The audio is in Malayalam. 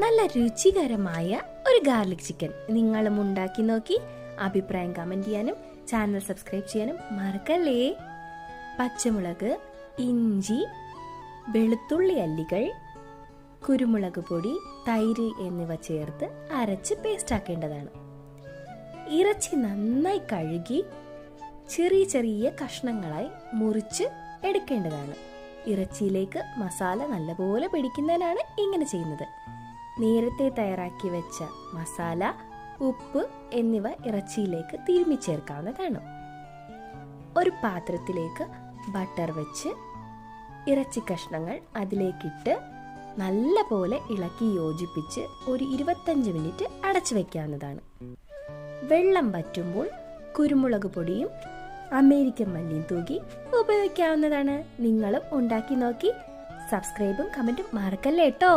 നല്ല രുചികരമായ ഒരു ഗാർലിക് ചിക്കൻ നിങ്ങളും ഉണ്ടാക്കി നോക്കി അഭിപ്രായം കമന്റ് ചെയ്യാനും ചാനൽ സബ്സ്ക്രൈബ് ചെയ്യാനും മറക്കല്ലേ. പച്ചമുളക്, ഇഞ്ചി, വെളുത്തുള്ളി അല്ലികൾ, കുരുമുളക് പൊടി, തൈര് എന്നിവ ചേർത്ത് അരച്ച് പേസ്റ്റ് ആക്കേണ്ടതാണ്. ഇറച്ചി നന്നായി കഴുകി ചെറിയ ചെറിയ കഷ്ണങ്ങളായി മുറിച്ച് എടുക്കേണ്ടതാണ്. ഇറച്ചിയിലേക്ക് മസാല നല്ലപോലെ പിടിക്കുന്നതിനാണ് ഇങ്ങനെ ചെയ്യുന്നത്. നേരത്തെ തയ്യാറാക്കി വെച്ച മസാല, ഉപ്പ് എന്നിവ ഇറച്ചിയിലേക്ക് തിരുമ്മി ചേർക്കാവുന്നതാണ്. ഒരു പാത്രത്തിലേക്ക് ബട്ടർ വെച്ച് ഇറച്ചി കഷ്ണങ്ങൾ അതിലേക്കിട്ട് നല്ല പോലെ ഇളക്കി യോജിപ്പിച്ച് ഒരു 25 മിനിറ്റ് അടച്ചു വെക്കാവുന്നതാണ്. വെള്ളം വറ്റുമ്പോൾ കുരുമുളക് പൊടിയും അമേരിക്കൻ മല്ലിയും തൂക്കി ഉപയോഗിക്കാവുന്നതാണ്. നിങ്ങളും ഉണ്ടാക്കി നോക്കി സബ്സ്ക്രൈബും കമന്റും മറക്കല്ലേ കേട്ടോ.